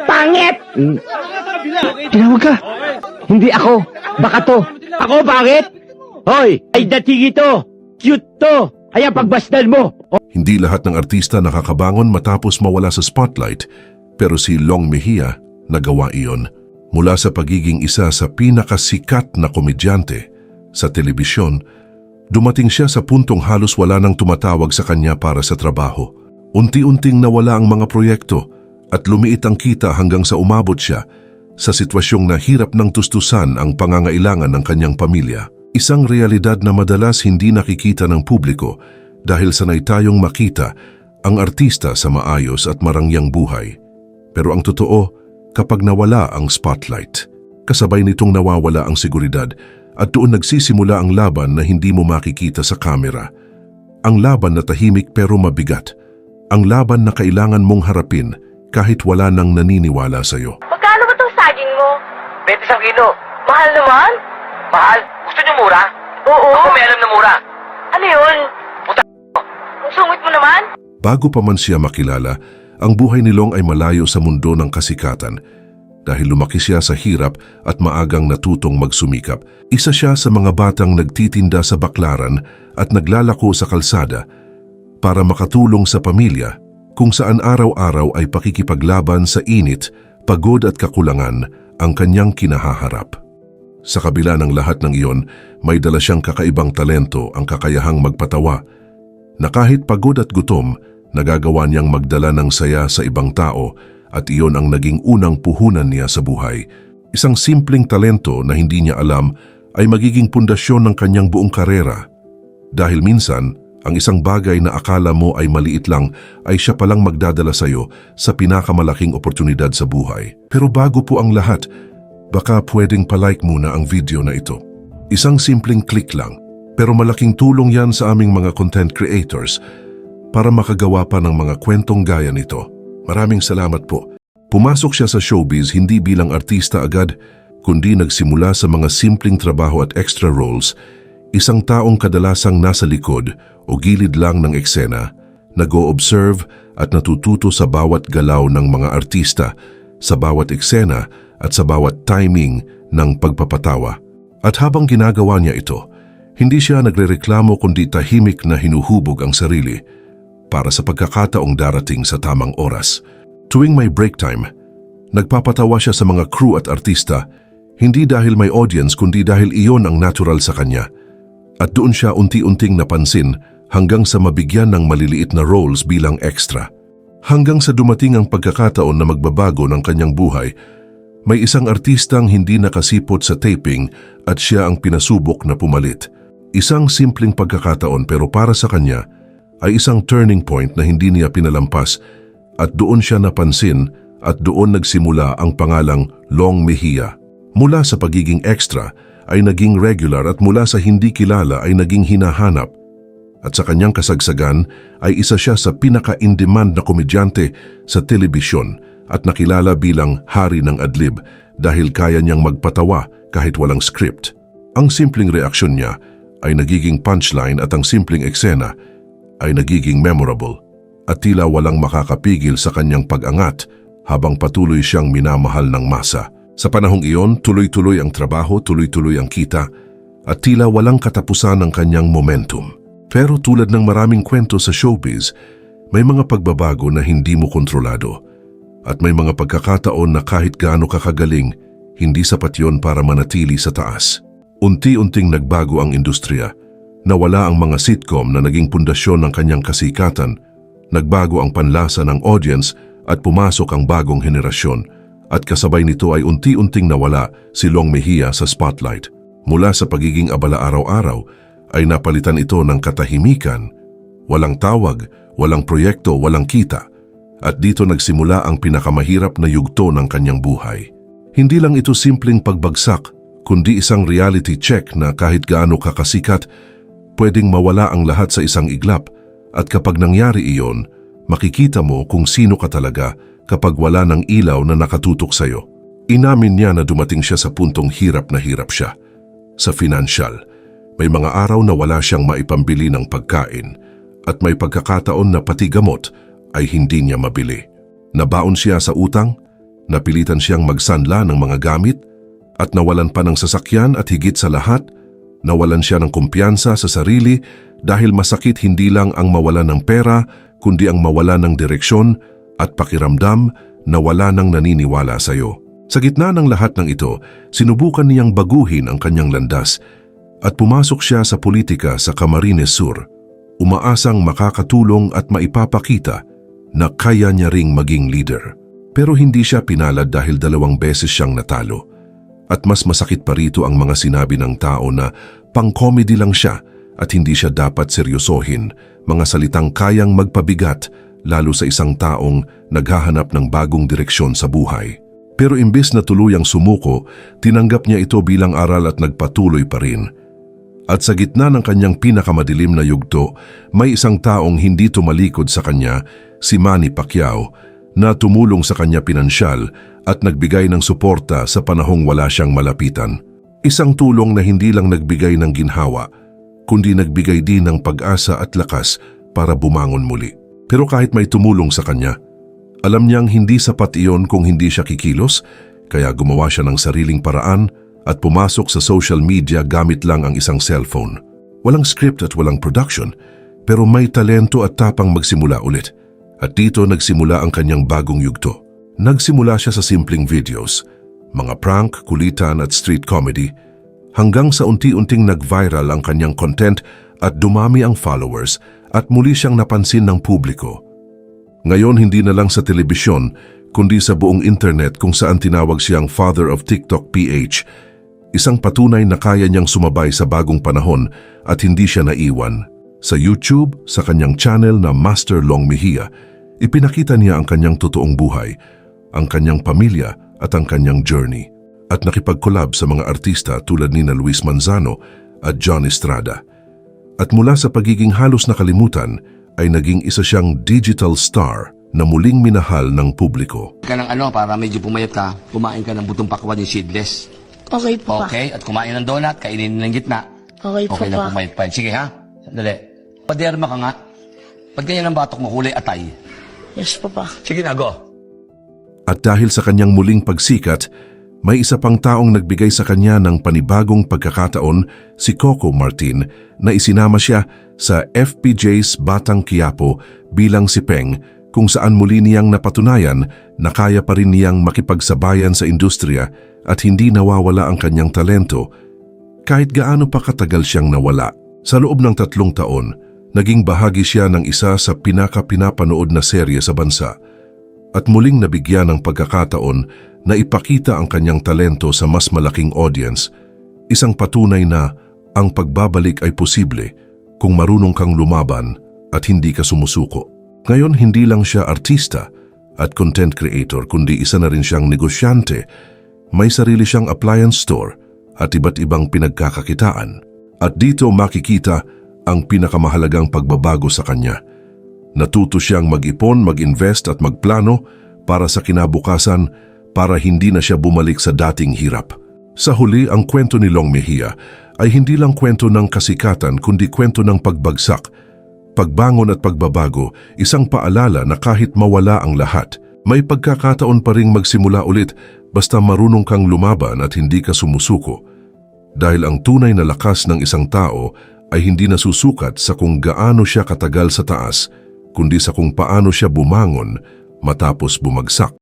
Pangit! Tinawag ka. Hindi ako. Baka to. Ako, bakit? Hoy, ay dating ito. Cute to. Kaya pagbasdan mo. Hindi lahat ng artista nakakabangon matapos mawala sa spotlight, pero si Long Mejia nagawa iyon. Mula sa pagiging isa sa pinakasikat na komedyante sa telebisyon, dumating siya sa puntong halos wala nang tumatawag sa kanya para sa trabaho. Unti-unting nawala ang mga proyekto at lumiit ang kita hanggang sa umabot siya sa sitwasyong nahirap ng tustusan ang pangangailangan ng kanyang pamilya. Isang realidad na madalas hindi nakikita ng publiko dahil sanay tayong makita ang artista sa maayos at marangyang buhay. Pero ang totoo, kapag nawala ang spotlight, kasabay nitong nawawala ang seguridad at doon nagsisimula ang laban na hindi mo makikita sa kamera. Ang laban na tahimik pero mabigat. Ang laban na kailangan mong harapin kahit wala nang naniniwala sa'yo. Magkano ba itong saging mo? 20 kilo. Mahal naman. Mahal? Gusto niyo mura? Oo. Ako may alam na mura. Ano yun? Puta. Ang sungit mo naman? Bago pa man siya makilala, ang buhay ni Long ay malayo sa mundo ng kasikatan dahil lumaki siya sa hirap at maagang natutong magsumikap. Isa siya sa mga batang nagtitinda sa baklaran at naglalako sa kalsada para makatulong sa pamilya kung saan araw-araw ay pakikipaglaban sa init, pagod at kakulangan ang kanyang kinahaharap. Sa kabila ng lahat ng iyon, may dala siyang kakaibang talento, ang kakayahang magpatawa, na kahit pagod at gutom, nagagawa niyang magdala ng saya sa ibang tao at iyon ang naging unang puhunan niya sa buhay. Isang simpleng talento na hindi niya alam ay magiging pundasyon ng kanyang buong karera. Dahil minsan, ang isang bagay na akala mo ay maliit lang ay siya palang magdadala sa iyo sa pinakamalaking oportunidad sa buhay. Pero bago po ang lahat, baka pwedeng palike muna ang video na ito. Isang simpleng click lang, pero malaking tulong yan sa aming mga content creators para makagawa pa ng mga kwentong gaya nito. Maraming salamat po. Pumasok siya sa showbiz hindi bilang artista agad, kundi nagsimula sa mga simpleng trabaho at extra roles, isang taong kadalasang nasa likod o gilid lang ng eksena, nag-o-observe at natututo sa bawat galaw ng mga artista, sa bawat eksena at sa bawat timing ng pagpapatawa. At habang ginagawa niya ito, hindi siya nagrereklamo kundi tahimik na hinuhubog ang sarili para sa pagkakataong darating sa tamang oras. Tuwing may break time, nagpapatawa siya sa mga crew at artista, hindi dahil may audience kundi dahil iyon ang natural sa kanya. At doon siya unti-unting napansin hanggang sa mabigyan ng maliliit na roles bilang extra. Hanggang sa dumating ang pagkakataon na magbabago ng kanyang buhay, may isang artistang hindi nakasipot sa taping at siya ang pinasubok na pumalit. Isang simpleng pagkakataon pero para sa kanya ay isang turning point na hindi niya pinalampas at doon siya napansin at doon nagsimula ang pangalang Long Mejia. Mula sa pagiging extra ay naging regular at mula sa hindi kilala ay naging hinahanap. At sa kanyang kasagsagan ay isa siya sa pinaka-in-demand na komedyante sa telebisyon at nakilala bilang hari ng adlib dahil kaya niyang magpatawa kahit walang script. Ang simpleng reaksyon niya ay nagiging punchline at ang simpleng eksena ay nagiging memorable at tila walang makakapigil sa kanyang pag-angat habang patuloy siyang minamahal ng masa. Sa panahong iyon, tuloy-tuloy ang trabaho, tuloy-tuloy ang kita at tila walang katapusan ang kanyang momentum. Pero tulad ng maraming kwento sa showbiz, may mga pagbabago na hindi mo kontrolado at may mga pagkakataon na kahit gaano kakagaling, hindi sapat yon para manatili sa taas. Unti-unting nagbago ang industriya. Nawala ang mga sitcom na naging pundasyon ng kanyang kasikatan, nagbago ang panlasa ng audience at pumasok ang bagong henerasyon. At kasabay nito ay unti-unting nawala si Long Mejia sa spotlight. Mula sa pagiging abala araw-araw, ay napalitan ito ng katahimikan, walang tawag, walang proyekto, walang kita. At dito nagsimula ang pinakamahirap na yugto ng kanyang buhay. Hindi lang ito simpleng pagbagsak, kundi isang reality check na kahit gaano kakasikat, pwedeng mawala ang lahat sa isang iglap. At kapag nangyari iyon, makikita mo kung sino ka talaga kapag wala ng ilaw na nakatutok sa'yo. Inamin niya na dumating siya sa puntong hirap na hirap siya. Sa financial, may mga araw na wala siyang maipambili ng pagkain at may pagkakataon na pati gamot ay hindi niya mabili. Nabaon siya sa utang, napilitan siyang magsanla ng mga gamit, at nawalan pa ng sasakyan at higit sa lahat, nawalan siya ng kumpiyansa sa sarili dahil masakit hindi lang ang mawalan ng pera, kundi ang mawalan ng direksyon at pakiramdam na wala nang naniniwala sa iyo. Sa gitna ng lahat ng ito, sinubukan niyang baguhin ang kanyang landas at pumasok siya sa politika sa Camarines Sur, umaasang makakatulong at maipapakita na kaya niya ring maging leader. Pero hindi siya pinalad dahil 2 beses siyang natalo. At mas masakit pa rito ang mga sinabi ng tao na pang-comedy lang siya at hindi siya dapat seryosohin, mga salitang kayang magpabigat lalo sa isang taong naghahanap ng bagong direksyon sa buhay. Pero imbes na tuluyang sumuko, tinanggap niya ito bilang aral at nagpatuloy pa rin. At sa gitna ng kanyang pinakamadilim na yugto, may isang taong hindi tumalikod sa kanya, si Manny Pacquiao, na tumulong sa kanya pinansyal at nagbigay ng suporta sa panahong wala siyang malapitan. Isang tulong na hindi lang nagbigay ng ginhawa, kundi nagbigay din ng pag-asa at lakas para bumangon muli. Pero kahit may tumulong sa kanya, alam niyang hindi sapat iyon kung hindi siya kikilos, kaya gumawa siya ng sariling paraan at pumasok sa social media gamit lang ang isang cellphone. Walang script at walang production, pero may talento at tapang magsimula ulit. At dito nagsimula ang kanyang bagong yugto. Nagsimula siya sa simpleng videos, mga prank, kulitan at street comedy, hanggang sa unti-unting nag-viral ang kanyang content at dumami ang followers at muli siyang napansin ng publiko. Ngayon hindi na lang sa telebisyon, kundi sa buong internet kung saan tinawag siyang Father of TikTok PH, isang patunay na kaya niyang sumabay sa bagong panahon at hindi siya naiwan. Sa YouTube, sa kanyang channel na Master Long Mejia, ipinakita niya ang kanyang totoong buhay, ang kanyang pamilya at ang kanyang journey, at nakipag-collab sa mga artista tulad ni Luis Manzano at John Estrada. At mula sa pagiging halos nakalimutan, ay naging isa siyang digital star na muling minahal ng publiko. Ka ng para medyo pumayat ka, kumain ka ng butong pakwan yung seedless. Okay po pa. Okay, at kumain ng donut, kainin ng gitna. Okay po Okay na pa. pumayat pa. Sige ha, sandali. Paderma ka nga. Pag ganyan ang batok mo, kulay atay. Yes po pa. Sige na, go. At dahil sa kanyang muling pagsikat, may isa pang taong nagbigay sa kanya ng panibagong pagkakataon, si Coco Martin, na isinama siya sa FPJ's Batang Quiapo bilang si Peng, kung saan muli niyang napatunayan na kaya pa rin niyang makipagsabayan sa industriya at hindi nawawala ang kanyang talento. Kahit gaano pa katagal siyang nawala, sa loob ng 3 taon, naging bahagi siya ng isa sa pinapanood na serye sa bansa at muling nabigyan ng pagkakataon na ipakita ang kanyang talento sa mas malaking audience, isang patunay na ang pagbabalik ay posible kung marunong kang lumaban at hindi ka sumusuko. Ngayon hindi lang siya artista at content creator kundi isa na rin siyang negosyante, may sarili siyang appliance store at iba't ibang pinagkakakitaan. At dito makikita ang pinakamahalagang pagbabago sa kanya. Natuto siyang mag-ipon, mag-invest at magplano para sa kinabukasan para hindi na siya bumalik sa dating hirap. Sa huli, ang kwento ni Long Mejia ay hindi lang kwento ng kasikatan kundi kwento ng pagbagsak, pagbangon at pagbabago, isang paalala na kahit mawala ang lahat, may pagkakataon pa ring magsimula ulit basta marunong kang lumaban at hindi ka sumusuko. Dahil ang tunay na lakas ng isang tao ay hindi nasusukat sa kung gaano siya katagal sa taas, kundi sa kung paano siya bumangon matapos bumagsak.